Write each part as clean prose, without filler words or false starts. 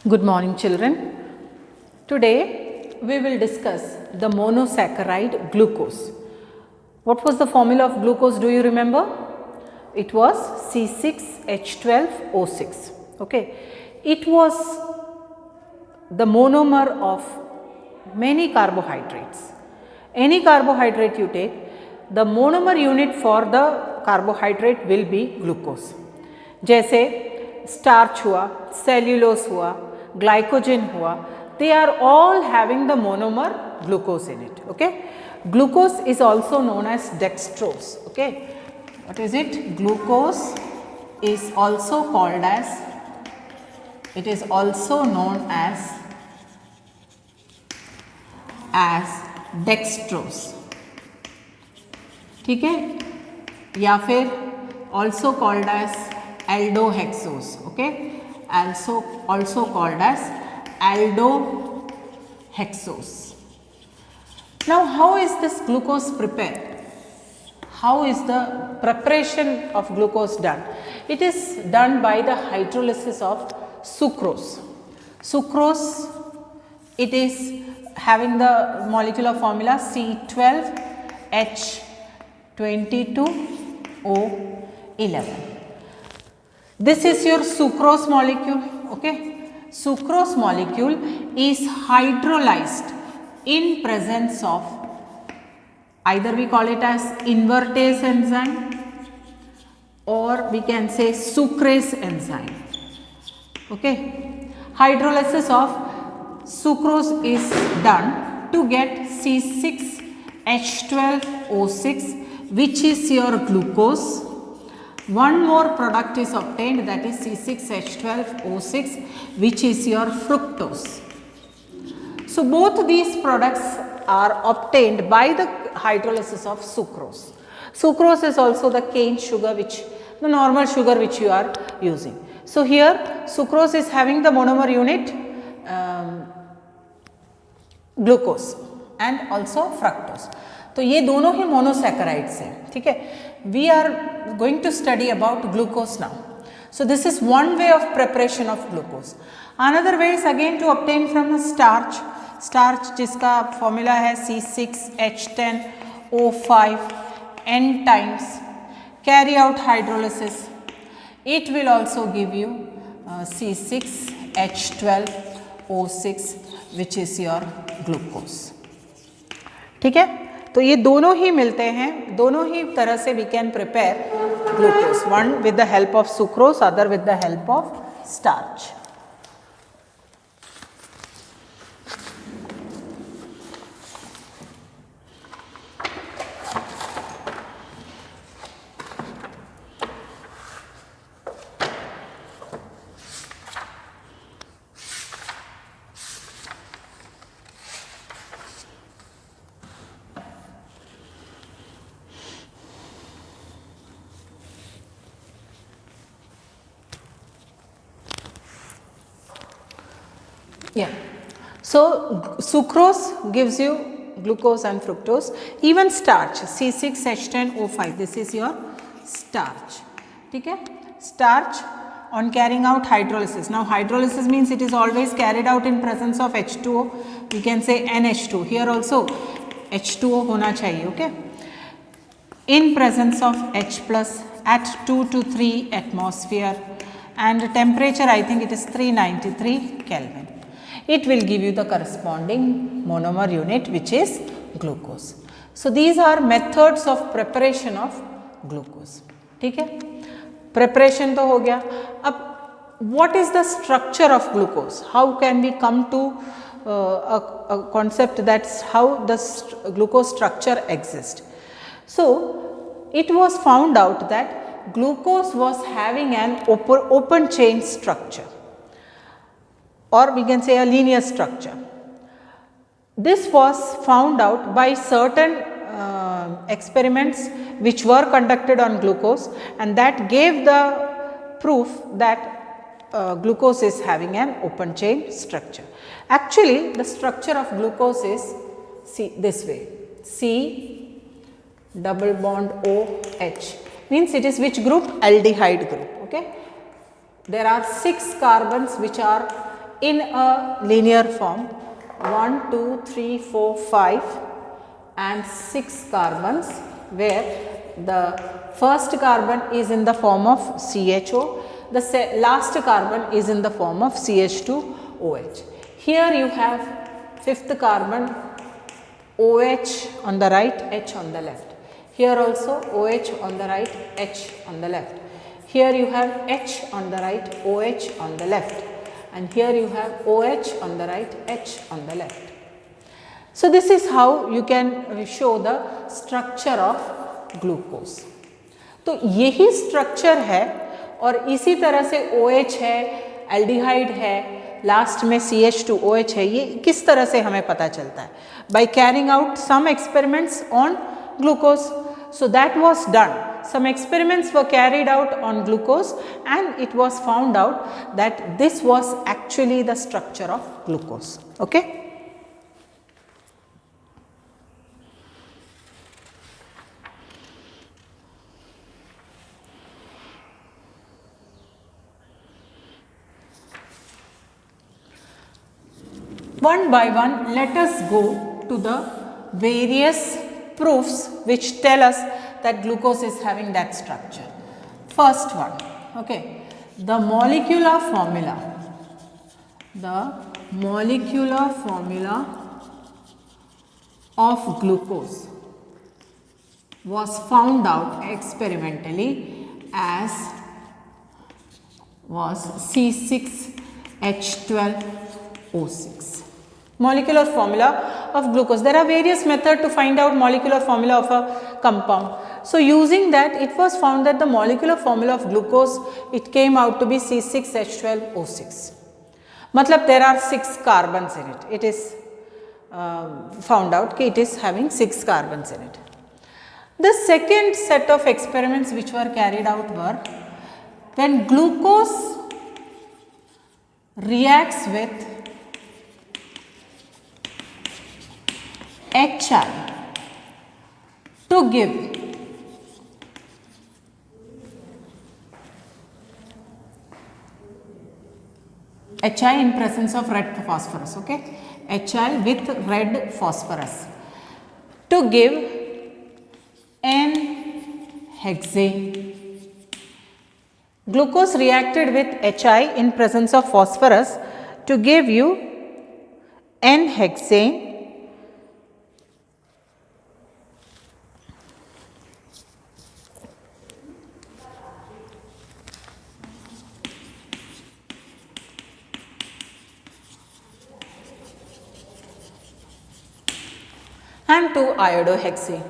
Good morning, children. Today we will discuss the monosaccharide glucose. What was the formula of glucose? Do you remember? It was C6H12O6. Okay. It was the monomer of many carbohydrates. Any carbohydrate you take, the monomer unit for the carbohydrate will be glucose. जैसे starch हुआ, cellulose हुआ, glycogen हुआ, they are all having the monomer glucose in it. Okay, glucose is also known as dextrose. Okay, what is it? Glucose is also called as, it is also known as dextrose. ठीक है, या फिर also called as aldohexose. Okay, also called as aldohexose. Now how is this glucose prepared? How is the preparation of glucose done? It is done by the hydrolysis of sucrose. Sucrose, it is having the molecular formula C12H22O11. This is your sucrose molecule. Okay, sucrose molecule is hydrolyzed in presence of, either we call it as invertase enzyme or we can say sucrase enzyme. Okay, hydrolysis of sucrose is done to get C6H12O6, which is your glucose. One more product is obtained, that is C6H12O6, which is your fructose. So both these products are obtained by the hydrolysis of sucrose. Sucrose is also the cane sugar, which the normal sugar which you are using. So here sucrose is having the monomer unit glucose and also fructose. तो ये दोनों ही monosaccharides हैं, ठीक है. We are going to study about glucose now. So this is one way of preparation of glucose. Another way is again to obtain from the starch. Starch जिसका formula है C6H10O5 n times, carry out hydrolysis. It will also give you C6H12O6, which is your glucose. ठीक है, तो ये दोनों ही मिलते हैं, दोनों ही तरह से we can prepare glucose, one with the help of sucrose, other with the help of starch. Yeah, so sucrose gives you glucose and fructose. Even starch C6H10O5, this is your starch. ठीक है, starch on carrying out hydrolysis. Now hydrolysis means it is always carried out in presence of H2O. We can say NH2. Here also H2O होना चाहिए. Okay, in presence of H plus at 2 to 3 atmosphere and temperature, I think it is 393 Kelvin. It will give you the corresponding monomer unit, which is glucose. So these are methods of preparation of glucose. ठीक है, preparation तो हो गया. अब what is the structure of glucose? How can we come to a concept that's how the glucose structure exists? So it was found out that glucose was having an open chain structure, or we can say a linear structure. This was found out by certain experiments which were conducted on glucose, and that gave the proof that glucose is having an open chain structure. Actually the structure of glucose is this way, C double bond OH, means it is which group? Aldehyde group. Okay, there are 6 carbons which are in a linear form, 1 2 3 4 5 and 6 carbons, where the first carbon is in the form of CHO, the last carbon is in the form of CH2OH. Here you have fifth carbon, OH on the right, H on the left. Here also OH on the right, H on the left. Here you have H on the right, OH on the left, and here you have OH on the right, H on the left. So this is how you can show the structure of glucose. तो यही structure है और इसी तरह से OH है, aldehyde है, last में CH2OH है. ये किस तरह से हमें पता चलता है? By carrying out some experiments on glucose. So that was done. Some experiments were carried out on glucose and it was found out that this was actually the structure of glucose. Okay? One by one, let us go to the various proofs which tell us that glucose is having that structure. First one, okay, the molecular formula. The molecular formula of glucose was found out experimentally as was C6H12O6. Molecular formula of glucose. There are various methods to find out molecular formula of a compound. So using that, it was found that the molecular formula of glucose, it came out to be C6H12O6. Matlab there are 6 carbons in it. It is found out that it is having 6 carbons in it. The second set of experiments which were carried out were when glucose reacts with HI to give HI in presence of red phosphorus, okay, HI with red phosphorus to give N-hexane. Glucose reacted with HI in presence of phosphorus to give you N-hexane and 2-iodohexane.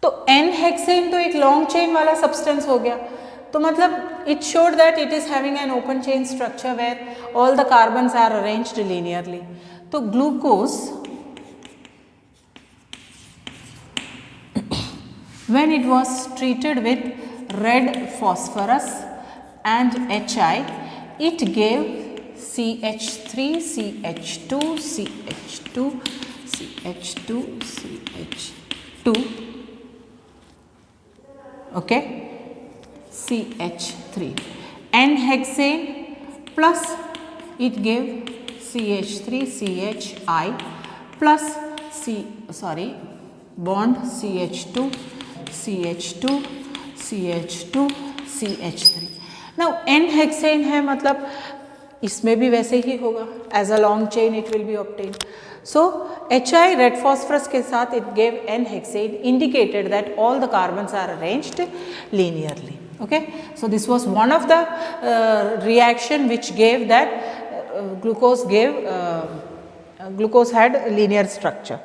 तो N-hexane तो एक long chain वाला substance हो गया. तो मतलब it showed that it is having an open chain structure where all the carbons are arranged linearly. तो glucose when it was treated with red phosphorus and HI, it gave CH3, CH2, CH2, CH2, CH2, okay, CH3, N-hexane plus it gave CH3, CHI plus bond CH2, CH2, CH2, CH3. Now N-hexane है मतलब इसमें भी वैसे ही होगा, as a long chain it will be obtained. So HI red phosphorus के साथ it gave N-hexane, indicated that all the carbons are arranged linearly. Okay, so this was one of the reaction which gave that glucose had a linear structure.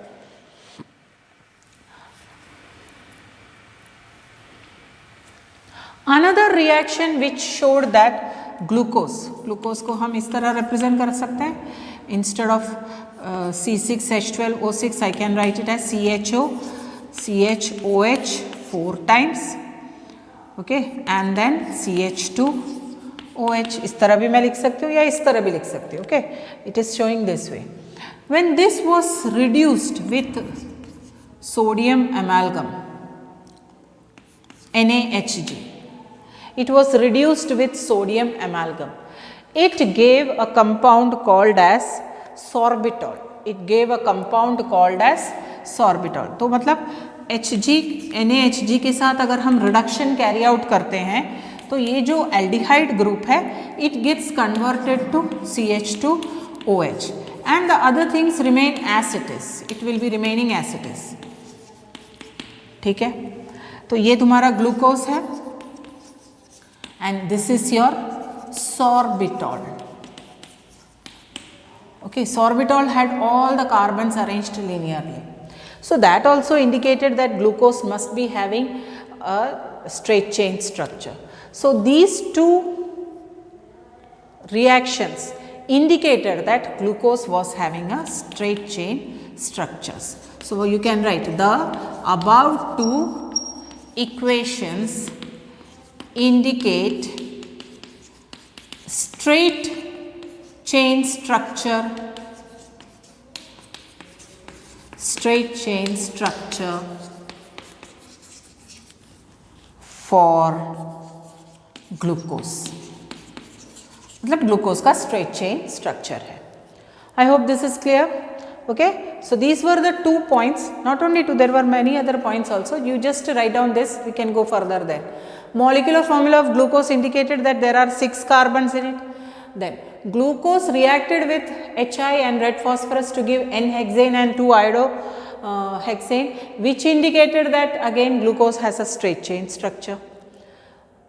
Another reaction which showed that glucose को हम इस तरह represent कर सकते हैं. Instead of C6H12O6, I can write it as CHOH 4 times, okay, and then CH2OH. इस तरह भी मैं लिख सकती हूँ या इस तरह भी लिख सकती हूँ. Okay, it is showing this way. When this was reduced with sodium amalgam, NaHG, it was reduced with sodium amalgam. It gave a compound called as sorbitol. It gave a compound called as sorbitol. तो मतलब Hg NaHg के साथ अगर हम reduction carry out करते हैं तो ये जो एल्डिहाइड ग्रुप है it gets converted to CH2OH and the other things remain as it is. It will be remaining as it is. ठीक है, तो ये तुम्हारा ग्लूकोज है and this is your sorbitol. Okay, sorbitol had all the carbons arranged linearly. So that also indicated that glucose must be having a straight chain structure. So these two reactions indicated that glucose was having a straight chain structures. So you can write the above two equations indicate straight chain structure for glucose. मतलब glucose का straight chain structure है. I hope this is clear. Okay, so these were the 2 points, not only 2, there were many other points also. You just write down this, we can go further there. Molecular formula of glucose indicated that there are 6 carbons in it. Then glucose reacted with Hi and red phosphorus to give N-hexane and 2-iodohexane, which indicated that again glucose has a straight chain structure.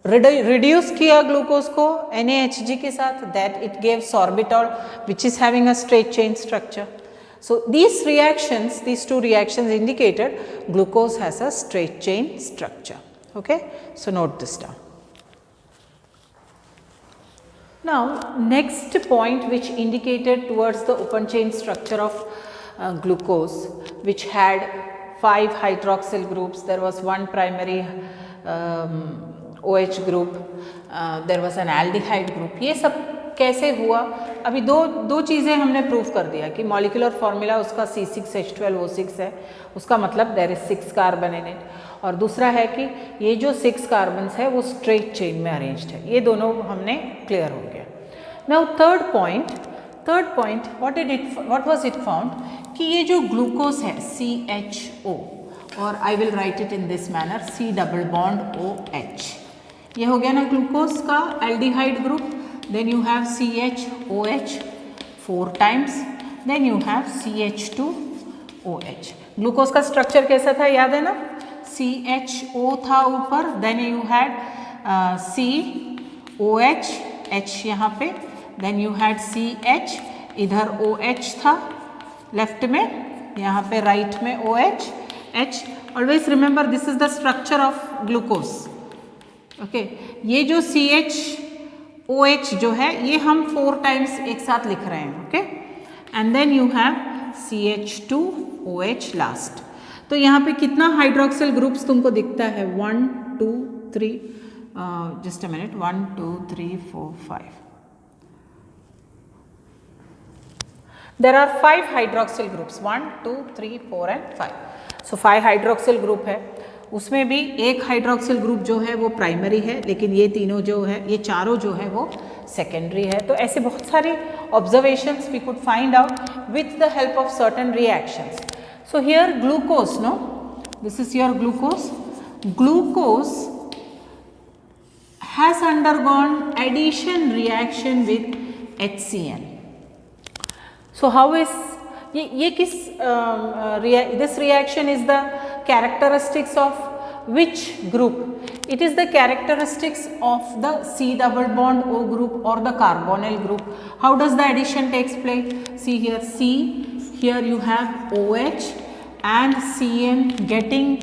Reduce किया glucose को NaHg के साथ, that it gave sorbitol which is having a straight chain structure. So these reactions, these two reactions indicated glucose has a straight chain structure. Okay, so note this down. Now next point which indicated towards the open chain structure of glucose, which had 5 hydroxyl groups. There was one primary OH group, there was an aldehyde group. ये सब कैसे हुआ? अभी दो चीज़ें हमने prove कर दिया कि मॉलिक्यूलर फॉर्मूला उसका C6H12O6 है, उसका मतलब there is 6 carbon in it, और दूसरा है कि ये जो 6 कार्बन्स है वो स्ट्रेट चेन में अरेंज्ड है. ये दोनों हमने क्लियर हो गया. Now third point what was it found कि ये जो ग्लूकोज है CHO, और I will write it in this manner C double bond OH. ये हो गया ना ग्लूकोज का aldehyde group. Then you have CHOH 4 times, then you have CH2OH. Glucose का स्ट्रक्चर कैसा था याद है ना? CHO था ऊपर, then you had COH, H यहाँ पे, देन यू हैड CH, इधर OH था लेफ्ट में, यहाँ पे राइट में OH, H. Always remember this is the structure of glucose. Okay, ये जो CHOH जो है ये हम 4 times एक साथ लिख रहे हैं. Okay, and then you have CH2OH last. तो यहाँ पे कितना हाइड्रोक्सिल ग्रुप्स तुमको दिखता है? 1 2 3, just a minute, 1 2 3 4 5. There are 5 hydroxyl groups, 1 2 3 4 and 5. So 5 hydroxyl group है. उसमें भी एक हाइड्रोक्सिल ग्रुप जो है वो प्राइमरी है, लेकिन ये तीनों जो है, ये चारों जो है वो सेकेंडरी है. तो ऐसे बहुत सारे observations we could find out with the help of certain reactions. So here glucose, no, this is your glucose. Glucose has undergone addition reaction with HCN. So how is ये किस this reaction is the characteristics of which group? It is the characteristics of the C double bond O group or the carbonyl group. How does the addition takes place? See here C, here you have OH and CN getting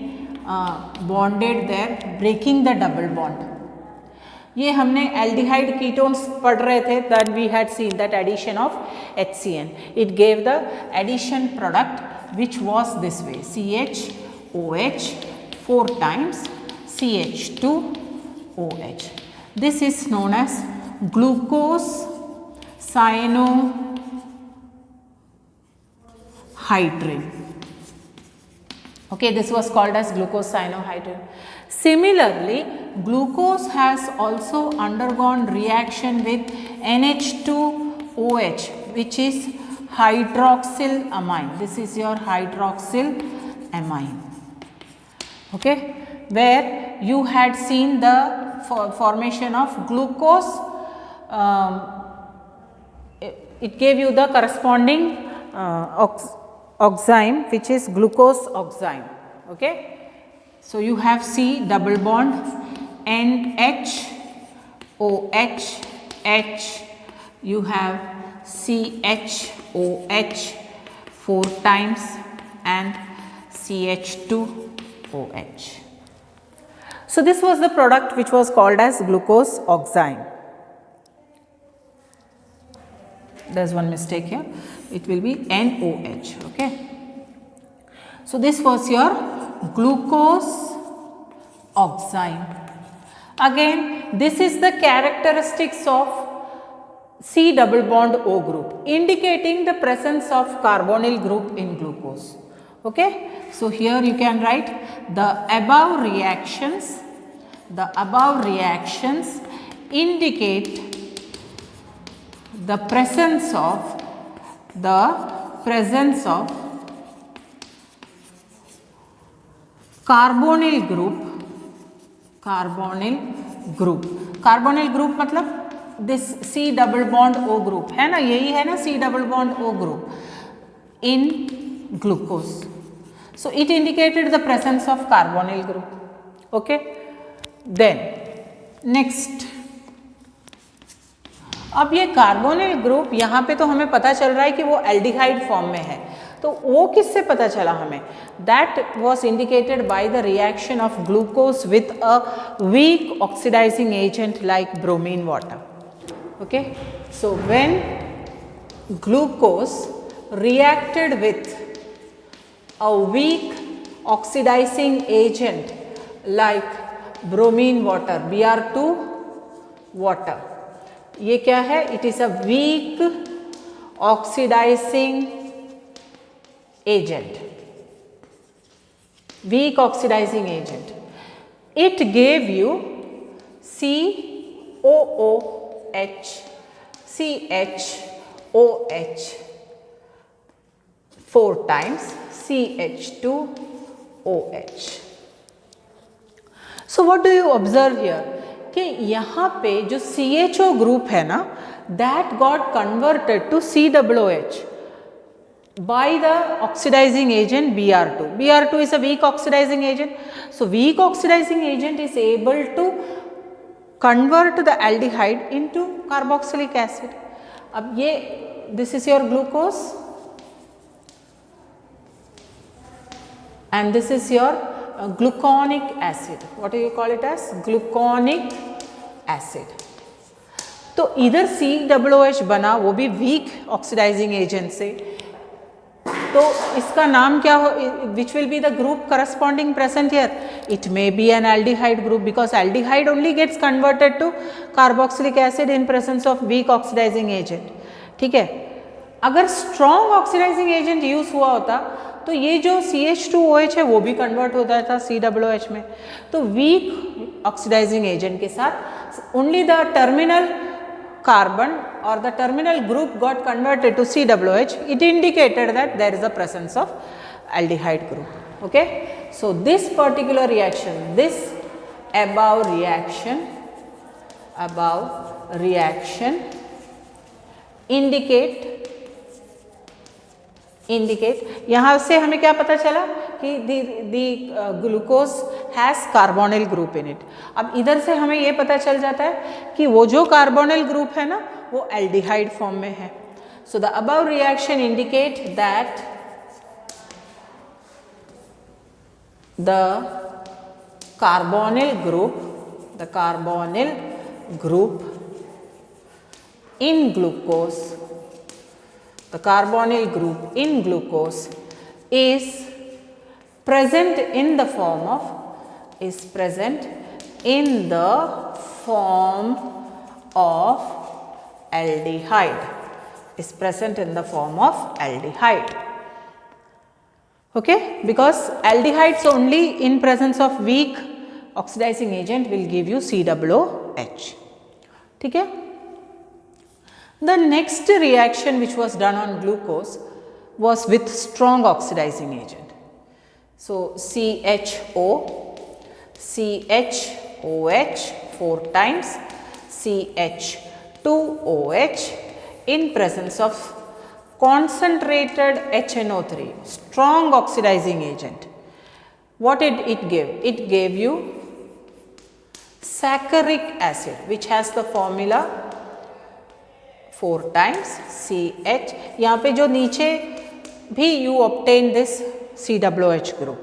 bonded there, breaking the double bond. ये हमने aldehyde ketones पढ़ रहे थे, that we had seen that addition of HCN. It gave the addition product which was this way, CHOH 4 times CH2OH. This is known as glucose cyanohydrin. Okay, this was called as glucose cyanohydrin. Similarly, glucose has also undergone reaction with NH2OH, which is hydroxylamine. This is your hydroxylamine. Okay, where you had seen the formation of glucose, it gave you the corresponding oxime, which is glucose oxime. Okay. So, you have C double bond NH OH H, you have CHOH 4 times and CH2OH. So, this was the product which was called as glucose oxime. There is one mistake here, it will be NOH. Okay. So, this was your glucose oxime. Again, this is the characteristics of C double bond O group, indicating the presence of carbonyl group in glucose. Okay. So, here you can write the above reactions indicate the presence of carbonyl group मतलब this C double bond O group है ना, यही है ना C double bond O group in glucose. So, it indicated the presence of carbonyl group. Okay. Then next, अब ये carbonyl group यहाँ पे तो हमें पता चल रहा है कि वो एल्डिहाइड फॉर्म में है, तो वो किससे पता चला हमें? That was indicated by the reaction of glucose with a weak oxidizing agent like bromine water. Okay, so when glucose reacted with a weak oxidizing agent like bromine water, Br2 water. ये क्या है? It is a weak oxidizing agent. Weak oxidizing agent. It gave you COOH, CHOH 4 times CH2OH. So what do you observe here? कि यहाँ पे जो CHO group है ना, that got converted to COOH by the oxidizing agent Br2. Br2 is a weak oxidizing agent. So weak oxidizing agent is able to convert the aldehyde into carboxylic acid. अब ये this is your glucose and this is your gluconic acid. What do you call it as? Gluconic acid. तो इधर COOH बना, वो भी weak oxidizing agent से, तो इसका नाम क्या हो? Which will be the group corresponding present here? It may be an aldehyde group because aldehyde only gets converted to carboxylic acid in presence of weak oxidizing agent. ठीक है, अगर strong oxidizing agent use हुआ होता तो ये जो CH2OH है वो भी कन्वर्ट होता था COOH में. तो वीक ऑक्सीडाइजिंग एजेंट के साथ ओनली द टर्मिनल कार्बन और the terminal group got converted to COOH. It indicated that there is a presence of aldehyde group. Okay, so this particular reaction, this above reaction indicate यहाँ से हमें क्या पता चला कि the glucose has carbonyl group in it. अब इधर से हमें ये पता चल जाता है कि वो जो carbonyl group है ना वो aldehyde form में है. So the above reaction indicate that the carbonyl group in glucose, the carbonyl group in glucose is present in the form of aldehyde, is present in the form of aldehyde. Okay, because aldehydes only in presence of weak oxidizing agent will give you COOH. ठीक है. The next reaction which was done on glucose was with strong oxidizing agent. So CHO, CHOH 4 times, CH2OH in presence of concentrated HNO3, strong oxidizing agent. What did it give? It gave you saccharic acid, which has the formula 4 times CH. यहाँ पे जो नीचे भी you obtain this COOH group.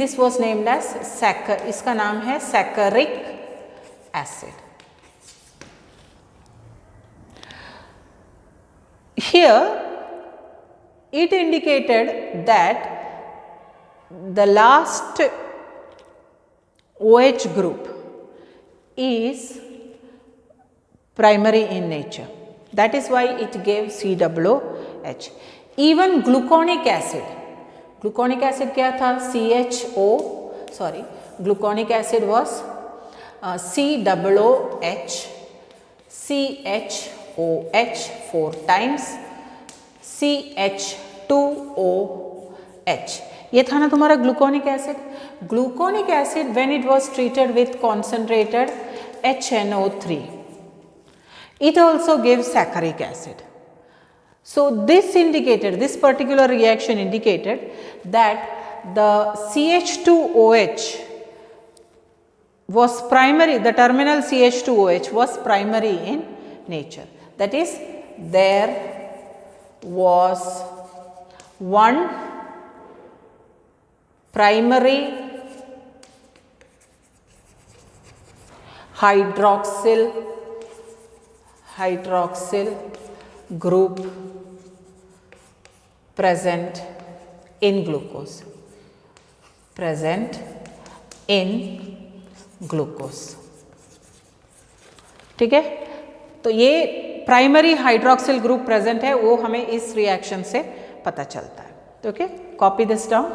This was named as इसका नाम है saccharic acid. Here it indicated that the last OH group is primary in nature. That is why it gave COOH. Even gluconic acid क्या था? gluconic acid was COOH, CHOH 4 times, CH2OH. ये था ना तुम्हारा gluconic acid. Gluconic acid when it was treated with concentrated HNO3, it also gives saccharic acid. So this particular reaction indicated that the CH2OH was primary, the terminal CH2OH was primary in nature. That is, there was one primary hydroxyl group present in glucose. ठीक है. तो ये primary hydroxyl group present है, वो हमें इस reaction से पता चलता है. Okay, copy this down.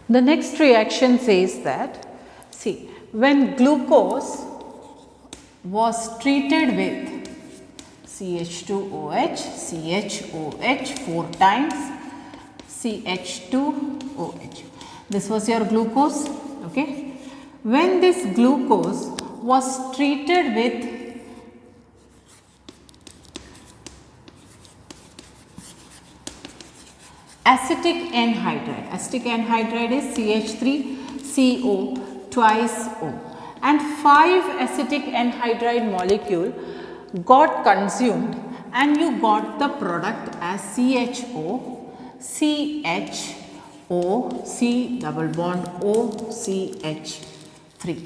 The next reaction says that, see, when glucose was treated with CH2OH, CHOH 4 times, CH2OH. This was your glucose. Okay. When this glucose was treated with acetic anhydride. Acetic anhydride is CH3CO twice O, and 5 acetic anhydride molecule got consumed and you got the product as CHO, CHO, C double bond O, CH3.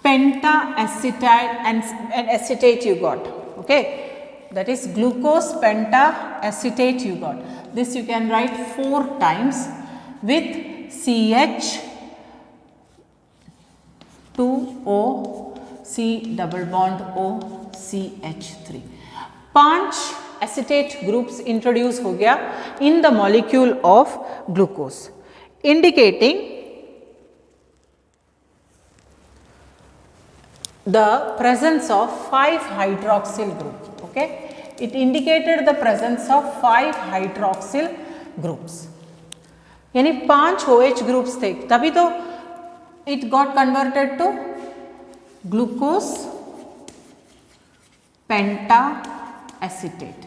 Pentacetate and acetate you got. Okay. That is glucose pentacetate you got. This you can write 4 times with CH2O, C double bond O, CH3. 5 acetate groups introduce हो गया in the molecule of glucose, indicating the presence of 5 hydroxyl groups. Okay, it indicated the presence of 5 hydroxyl groups. यानी 5 OH groups थे, तभी तो it got converted to glucose pentacetate.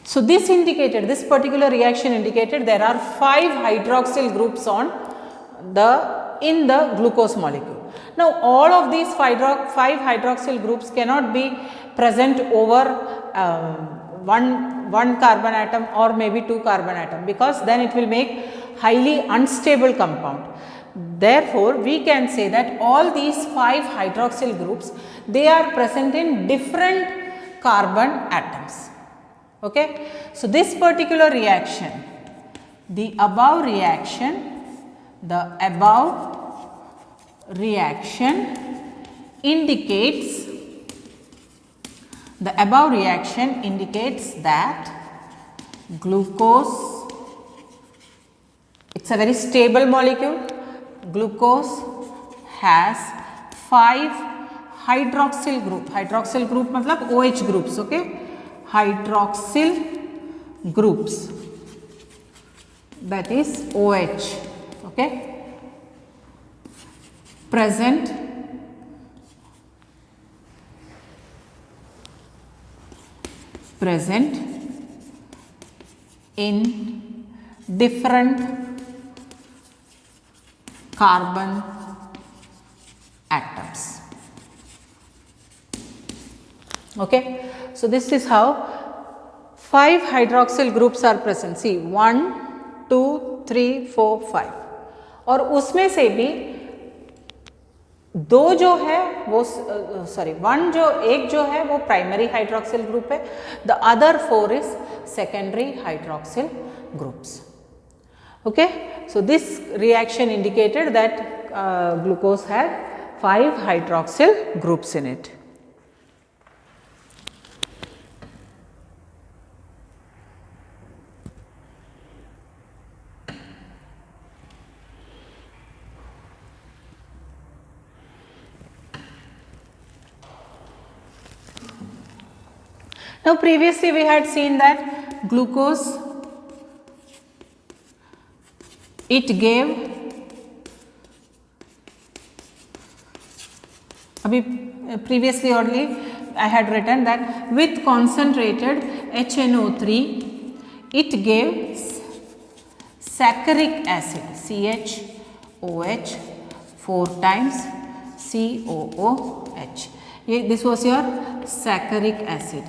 So this indicated, this particular reaction indicated there are 5 hydroxyl groups in the glucose molecule. Now all of these 5 hydroxyl groups cannot be present over one carbon atom or maybe 2 carbon atom, because then it will make highly unstable compound. Therefore we can say that all these 5 hydroxyl groups, they are present in different carbon atoms. Okay. So this particular reaction, the above reaction indicates that Glucose, it's a very stable molecule. Glucose has 5 hydroxyl group. Hydroxyl group मतलब OH groups, okay? Hydroxyl groups, that is OH, okay? Present in different carbon atoms. Okay, so this is how 5 hydroxyl groups are present. See 1, 2, 3, 4, 5 और उसमें से भी दो जो है वो एक जो है वो प्राइमरी हाइड्रोक्सिल ग्रुप है, the other 4 is secondary hydroxyl groups. Okay, so this reaction indicated that glucose had 5 hydroxyl groups in it. Now previously we had seen that glucose, it gave, previously only I had written that with concentrated HNO3 it gave saccharic acid CHOH 4 times COOH. This was your saccharic acid.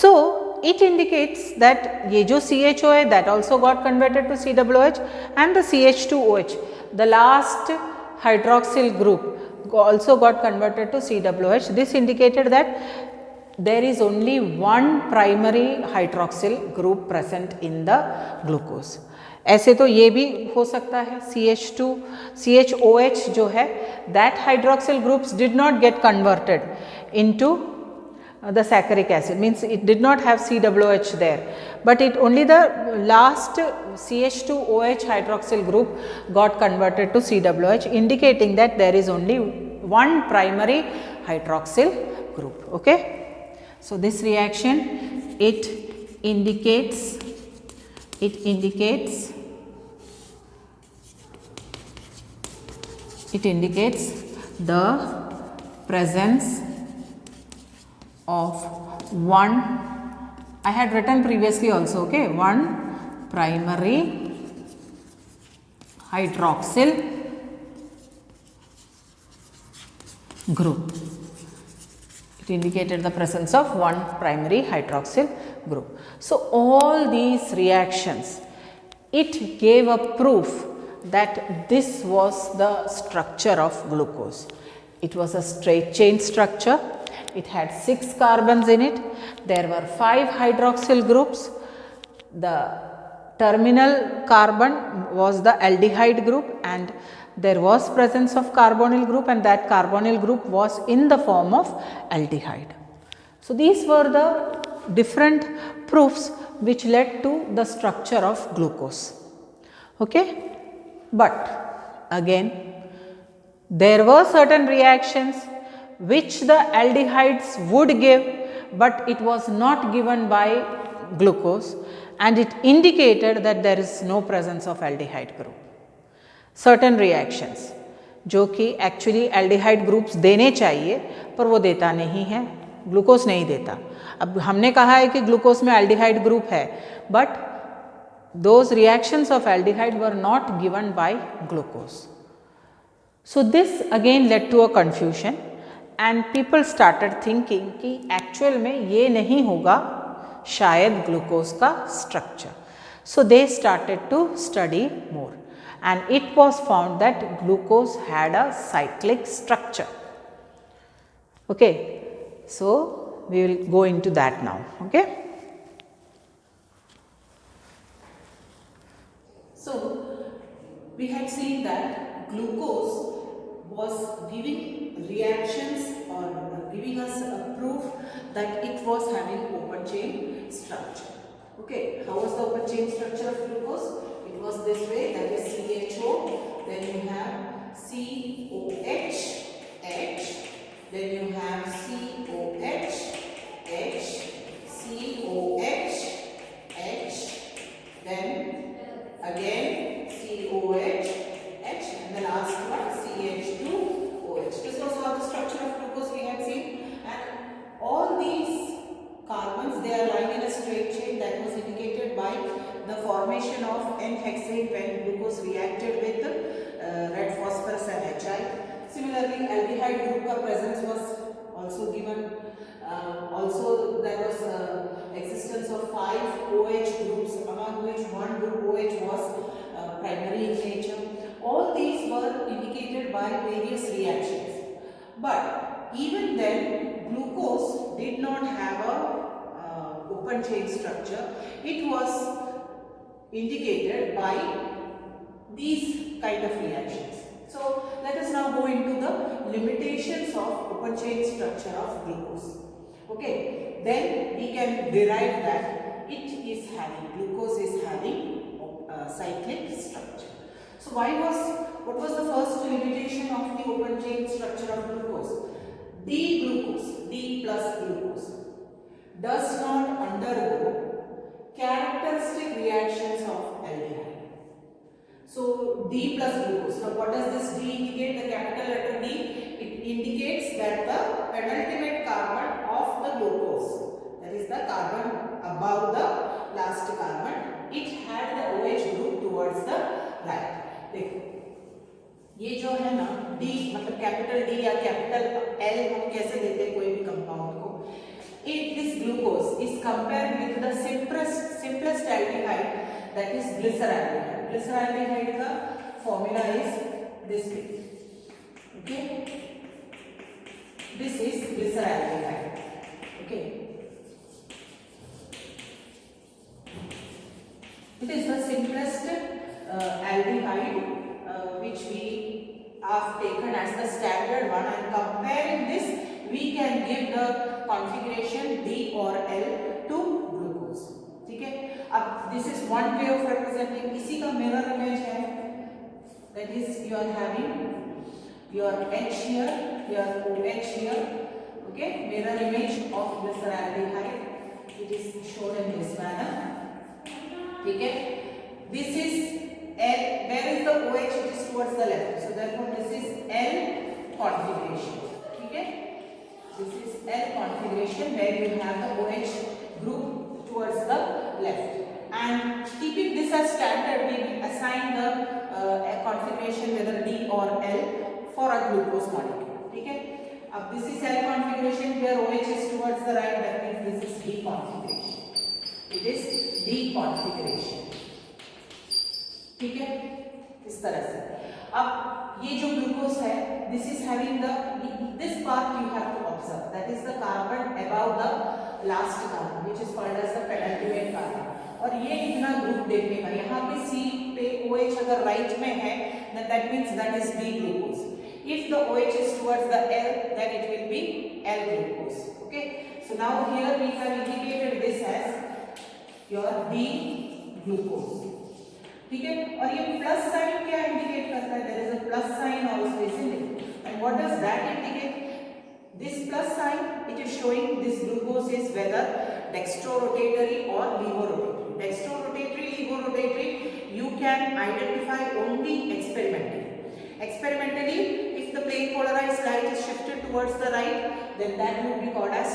So it indicates that ये जो CHO है that also got converted to COOH and the CH2OH, the last hydroxyl group also got converted to COOH. This indicated that there is only one primary hydroxyl group present in the glucose. ऐसे तो ये भी हो सकता है CHOH जो है that hydroxyl groups did not get converted into the saccharic acid, means it did not have COOH there, but it only the last CH2OH hydroxyl group got converted to COOH, indicating that there is only one primary hydroxyl group. Okay, so this reaction it indicates the presence of one, I had written previously also, okay, one primary hydroxyl group. It indicated the presence of one primary hydroxyl group. So all these reactions, it gave a proof that this was the structure of glucose. It was a straight chain structure. It had 6 carbons in it. There were 5 hydroxyl groups. The terminal carbon was the aldehyde group and there was presence of carbonyl group, and that carbonyl group was in the form of aldehyde. So these were the different proofs which led to the structure of glucose. Okay? But again, there were certain reactions which the aldehydes would give, but it was not given by glucose, and it indicated that there is no presence of aldehyde group. Certain reactions जो कि actually aldehyde groups देने चाहिए पर वो देता नहीं है, glucose नहीं देता. अब हमने कहा है कि ग्लूकोज में एल्डिहाइड ग्रुप है, but those reactions of aldehyde were not given by glucose. So this again led to a confusion and people started thinking कि actual में ये नहीं होगा शायद ग्लूकोज का structure. So they started to study more and it was found that glucose had a cyclic structure. Okay, so we will go into that now. Okay. So we had seen that glucose was giving reactions or giving us a proof that it was having open chain structure. Okay, how was the open chain structure of glucose? It was this way, that is CHO, then you have COH, H, then you have COH, H, COH, H, then again COH, H, and the last one CH2OH. This was how the structure of glucose we have seen, and all these carbons, they are lying in a straight chain. That was indicated by the formation of N-hexane when glucose reacted with red phosphorus and HI. Similarly, aldehyde group ka presence was also given. Also there was existence of 5 OH groups, among which one group OH was primary in nature. All these were indicated by various reactions. But even then, glucose did not have a open chain structure. It was indicated by these kind of reactions. So let us now go into the limitations of open chain structure of glucose. Okay, then we can derive that glucose is having cyclic structure. So what was the first limitation of the open chain structure of glucose? D plus glucose does not undergo characteristic reactions of aldehyde. So D plus glucose. Now what does this D indicate? The capital letter D. It indicates that the penultimate carbon of the glucose, that is the carbon above the last carbon, it had the OH group towards the right. देखो ये जो है ना D, मतलब capital D या capital L हम कैसे देते हैं कोई भी कंपाउंड को, this glucose is compared with the simplest aldehyde, that is glyceraldehyde. Glyceraldehyde का formula is this way. Okay, this is glyceraldehyde. Okay, it is the simplest aldehyde which we have taken as the standard one, and comparing this we can give the configuration D or L to glucose. ठीक है, अब this is one way of representing. इसी का mirror image है, that is you are having your H here, your OH here. Okay, mirror image of glyceraldehyde. It is shown in this manner. ठीक है, this is L. Where is the OH? It is towards the left. So therefore this is L configuration. ठीक है, this is L configuration where you have the OH group towards the left. And keeping this as standard, we will assign the configuration whether D or L for a glucose molecule. ठीक है, अब this is L configuration where OH is towards the right. That means this is D configuration. It is D configuration. ठीक है, इस तरह से. अब ये जो ग्लूकोज है, this is having this part you have to observe, that is the carbon above the last carbon, which is called as the penultimate carbon. और ये इतना ग्रुप देखने का, यहाँ पे C पे OH अगर राइट में है, then that means that is D glucose. If the OH is towards the L, then it will be L glucose. Okay, so now here we have indicated this as your D glucose. ठीक है, और ये plus sign क्या indicate करता है? There is a plus sign also, isn't it? And what does that indicate? This plus sign, it is showing this glucose is whether dextrorotatory or levorotatory. Dextrorotatory, levorotatory, you can identify only experimentally. Experimentally, if the plane polarized light is shifted towards the right, then that will be called as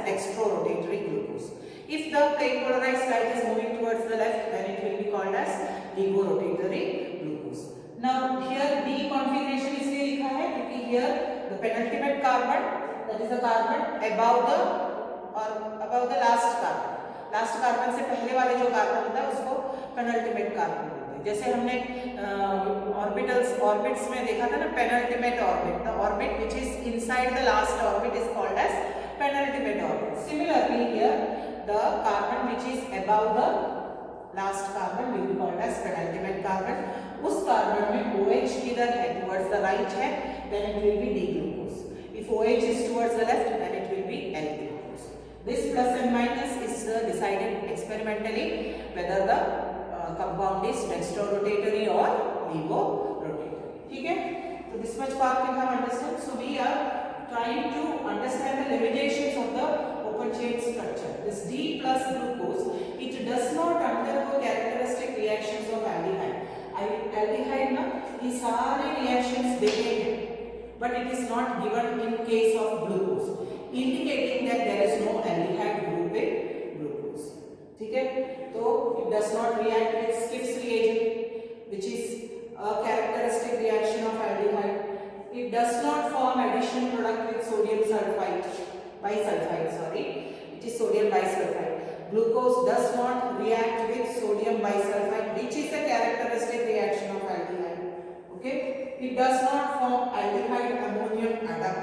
dextrorotatory glucose. If the plane polarized light is moving towards the left, then it will be called as levorotatory glucose. Now here D configuration इसलिए लिखा है क्योंकि here the penultimate carbon, that is the carbon above the last carbon. Last carbon से पहले वाले जो carbon होता है उसको पेनल्टिमेट कार्बन बोलते हैं. जैसे हमने ऑर्बिट्स में देखा था ना, penultimate orbit, the orbit which is inside the last orbit is called as penultimate orbit. Similarly here the carbon which is above the last carbon will be called as penultimate carbon. उस carbon में OH किधर है? Towards the right है, then it will be D glucose. If OH is towards the left, then it will be L-glucose. This plus and minus is decided experimentally whether the compound is dextrorotatory or levorotatory. ठीक है? So this much part we have understood. So we are trying to understand the limitations of the open chain structure. This D plus glucose, it does not undergo characteristic reactions of aldehyde. Aldehyde ना ये सारे reactions देते हैं, but it is not given in case of glucose, indicating that there is no aldehyde group in glucose. ठीक है? तो it does not react with Skiff's reagent, which is a characteristic reaction of aldehyde. It does not form addition product with sodium sulfite, bisulfite, sorry. It is sodium bisulfite. Glucose does not react with sodium bisulfite, which is a characteristic reaction of aldehyde. Okay? It does not form aldehyde ammonium atom.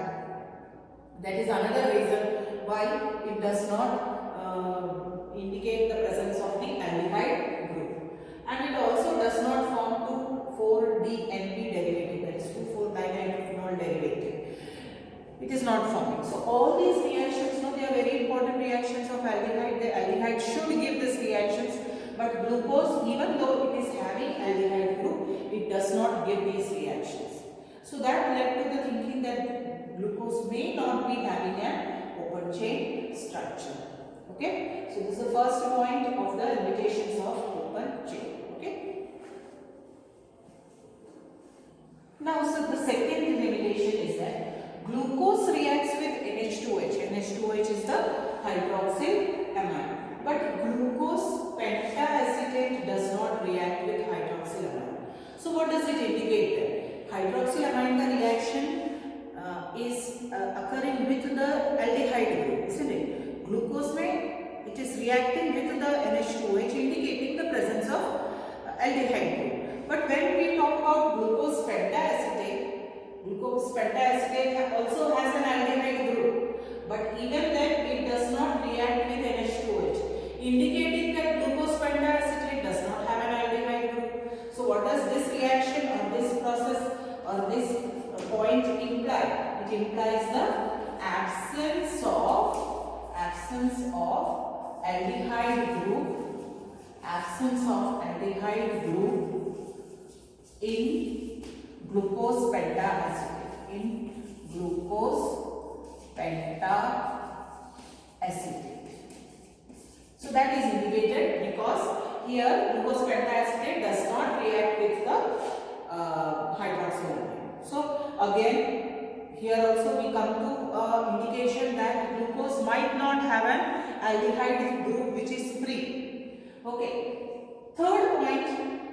That is another reason why it does not indicate the presence of the aldehyde group. And it also does not form 2,4-DNP derivative, that is 2,4-dinylphenol derivative. It is not forming. So all these reactions, they are very important reactions of aldehyde. The aldehyde should give these reactions, but glucose, even though it is having aldehyde group, it does not give these reactions. So that led to the thinking that glucose may not be having an open chain structure. Okay, so this is the first point of the limitations of open chain. Okay. Now, so the second limitation is that glucose reacts with NH2OH. NH2OH is the hydroxyl amine, but glucose pentaacetate does not react with hydroxyl amine. So what does it indicate there? Hydroxyl amine का reaction is occurring with the aldehyde group, isn't it? Glucose में it is reacting with the NH2OH, indicating the presence of aldehyde group. But when we talk about glucose pentaacetate also has an aldehyde group, but even then it does not react with NH2OH, indicating that glucose pentaacetate does not have an aldehyde group. So what does this reaction or this process or this point imply? It implies the absence of aldehyde group in glucose pentaacetate, So that is indicated because here glucose pentaacetate does not react with the hydroxyl amine. So again, here also we come to indication that glucose might not have an aldehyde group which is free. Okay. Third point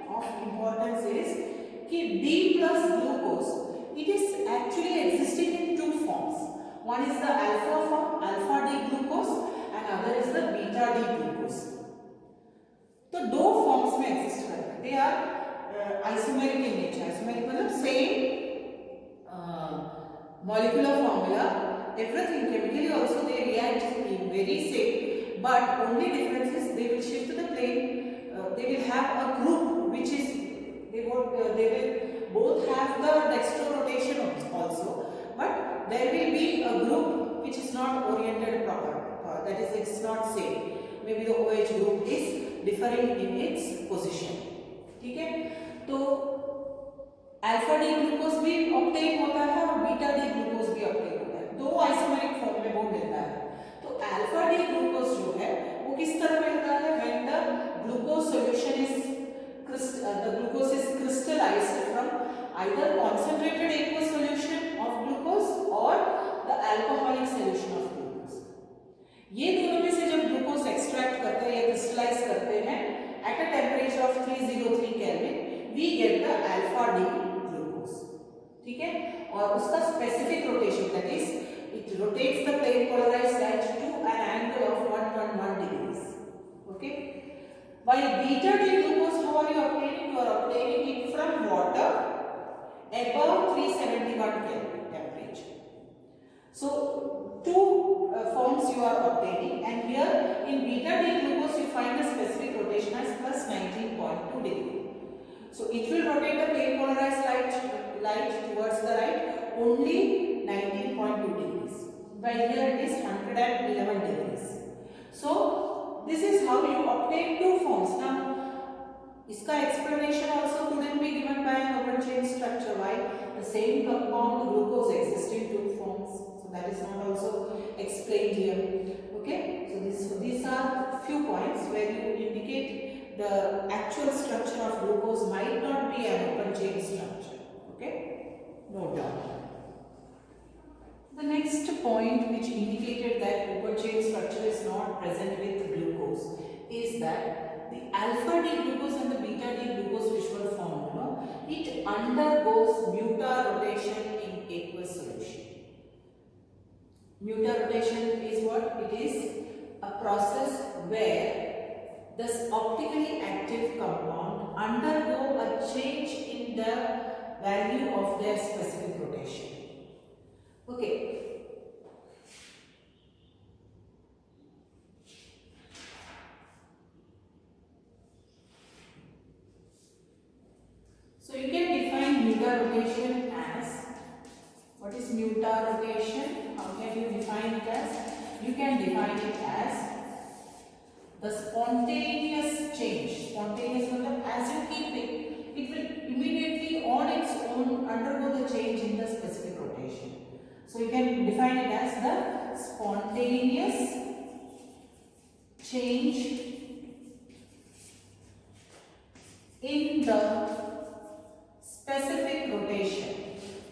of importance is that D plus glucose, it is actually existing in two forms. One is the alpha form, alpha D glucose, and other is the beta D glucose. तो दो forms में exist करते हैं. They are isomeric in nature. Isomeric मतलब same molecular formula, everything chemically also they react in very same, but only difference is they will shift the plane. They will have a group which is they will both have the dextrorotation also, but there will be a group which is not oriented properly. That is, it's not same. Maybe the OH group is differing in its position. ठीक है? तो alpha D glucose भी obtain होता है और beta D glucose भी obtain होता है. दो आइसोमेरिक फॉर्म में वो मिलता है. तो अल्फा डी ग्लूकोज जो है वो किस तरह मिलता है? When the glucose solution is the glucose is crystallized from either concentrated aqueous solution of glucose or the alcoholic solution of glucose. ये दोनों में से जब ग्लूकोज एक्सट्रैक्ट करते हैं या क्रिस्टलाइज करते हैं at a temperature of 303 Kelvin, we get the alpha D glucose. ठीक है? और उसका specific rotation, that is, it rotates the plane polarized light to an angle of 111 degrees. Okay? While beta D glucose, how are you obtaining? You are obtaining it from water above 371 Kelvin temperature. So two forms you are obtaining, and here in beta D glucose you find the specific rotation as plus 19.2 degree. So it will rotate the plane polarized light towards the right only 19.2 degrees. By here it is 111 degrees. So this is how you obtain two forms. Now इसका explanation also couldn't be given by an open chain structure. Why? The same compound glucose exists in two forms, so that is not also explained here. Okay, so these are few points where you indicate the actual structure of glucose might not be an open chain structure. Okay, note down. The next point which indicated that open chain structure is not present with glucose is that the alpha D glucose and the beta D glucose which were formed, it undergoes mutar-rotation in aqueous solution. Mutar-rotation is what? It is a process where this optically active compound undergo a change in the value of their specific rotation. Okay. So you can define mutar rotation as, what is mutar rotation? How can you define it as? You can define it as the spontaneous change. Spontaneous means as you keep it, it will immediately on its own undergo the change in the specific rotation. So you can define it as the spontaneous change in the specific rotation.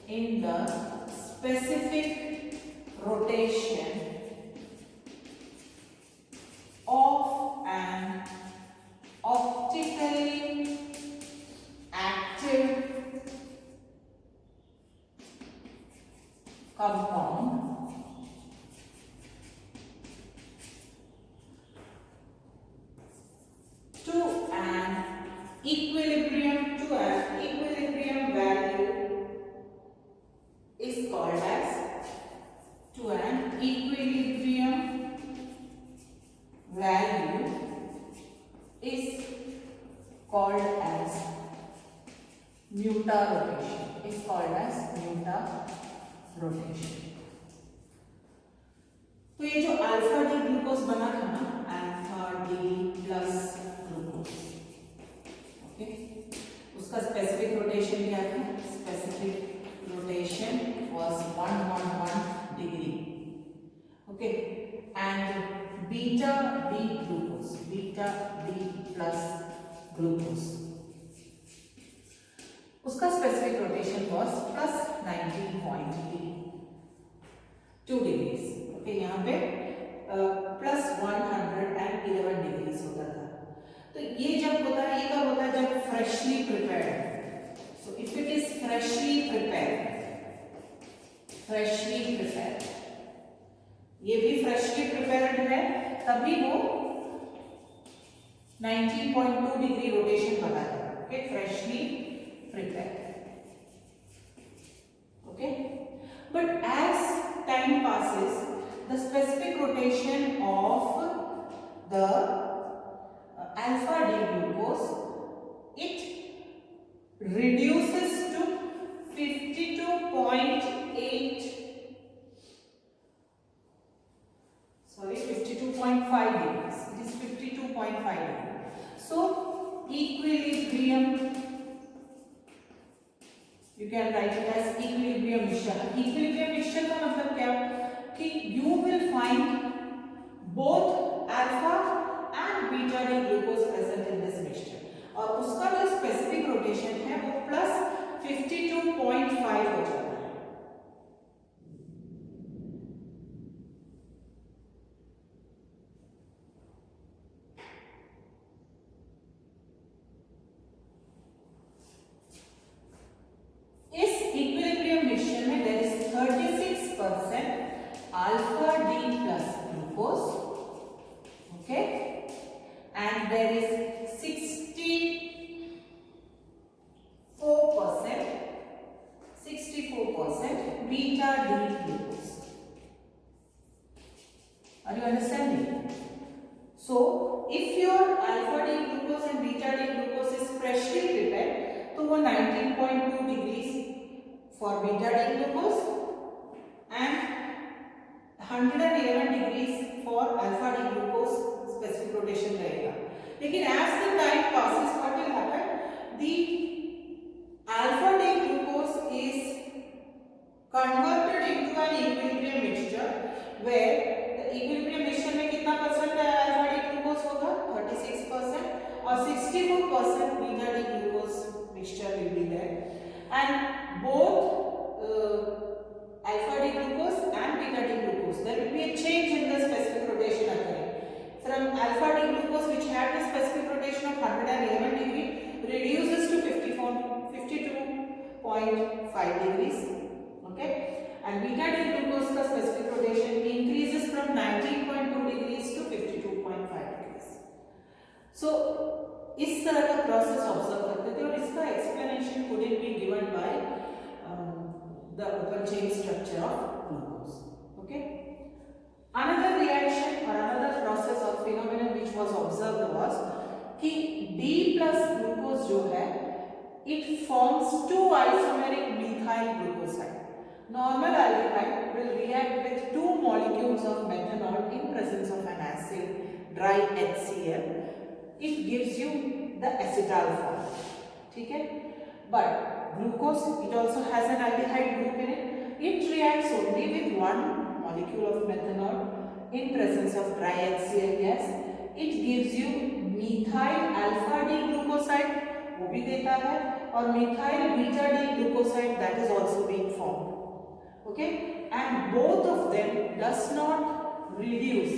In the specific rotation of an optically active compound to an equilibrium value is called as, to an equilibrium value is called as mutar rotation. Is called as mutar rotation. तो ये जो alpha D glucose बना था ना, alpha D plus glucose, okay, उसका specific rotation क्या था? Specific rotation was 111 degree. Okay, and beta D glucose, beta D plus glucose, उसका specific rotation was plus 19.2 degrees. Okay, यहाँ पे plus 111 डिग्रीज होता था. तो ये जब होता है, ये कब होता है? जब freshly prepared. So if it is freshly prepared, ये भी फ्रेशली प्रिपेयर्ड है, तभी वो 19.2 डिग्री रोटेशन बताता है. Okay, freshly prepared. Okay, but as time passes, the specific rotation of the alpha D glucose, it reduces to 52.8, sorry, 52.5 degrees. It is 52.5 degrees. So equilibrium, you can write it as equilibrium mixture. Equilibrium mixture का मतलब क्या? कि you will find both alpha and beta D glucose present in this mixture. और उसका जो specific rotation है वो plus 52.5 हो जाता है. इस इक्विलिब्रियम मिक्सचर में there is 36% alpha D plus glucose, okay, and there is 64% beta D glucose. Are you understanding? So if your alpha D glucose and beta D glucose is freshly prepared, तो वो 19.2 degrees for beta D glucose and 111 degrees for alpha D glucose specific rotation रहेगा. लेकिन as the time passes, what will happen? The alpha D glucose is converted into an equilibrium mixture where the equilibrium mixture में कितना percent alpha D glucose होगा? 36% और 64% beta D glucose mixture will be there, and both alpha D glucose and beta D glucose, there will be a change in the specific rotation occurring from alpha D glucose, which had a specific rotation of 111 degree, reduces to 52.5 degrees. Okay, and beta D glucose का specific rotation increases from 19.2 degrees to 52.5 degrees. So इस तरह का process observe करते थे, और इसका explanation could it be given by the open chain structure of glucose. Okay, another reaction और another process और phenomenon which was observed was कि D प्लस ग्लूकोज जो है it forms two isomeric methyl glucoside. Normal aldehyde will react with two molecules of methanol in presence of an acid dry HCl. It gives you the acetal form. ठीक है, but glucose, it also has an aldehyde group in it. It reacts only with one molecule of methanol in presence of dry HCl gas. It gives you methyl alpha D glucoside, वो भी देता है, और methyl beta D glucoside, that is also being formed. Okay, and both of them does not reduce.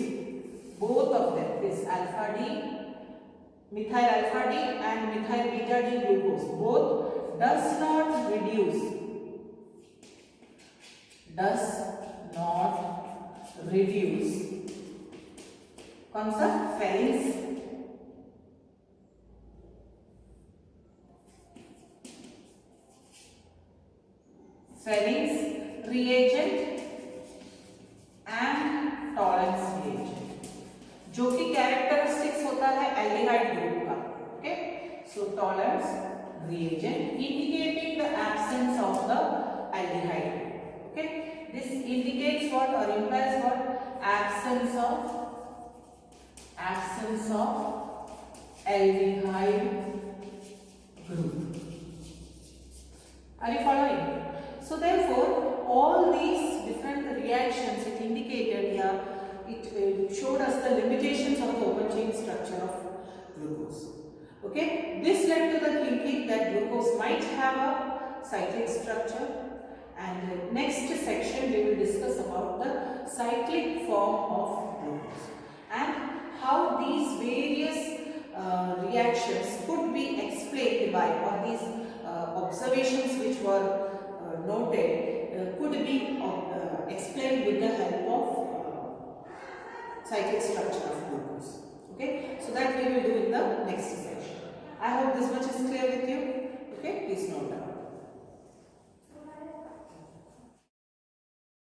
Both of them, this alpha D, methyl alpha D and methyl beta D glucose, both does not reduce. Does not reduce. कौन सा? Ferrins. Ferrins reagent and Tollens reagent, जो कि characteristics होता है aldehyde group का. Okay, so Tollens reagent indicating the absence of the aldehyde group. Okay, this indicates what or implies what? Absence of aldehyde group. Are you following? So therefore all these different reactions it indicated here, it showed us the limitations of the open chain structure of glucose. Okay, this led to the thinking that glucose might have a cyclic structure, and next section we will discuss about the cyclic form of glucose and how these various reactions could be explained by, or these observations which were noted could be explained with the help of cyclic structure of glucose. Okay, so that we will do in the next session. I hope this much is clear with you.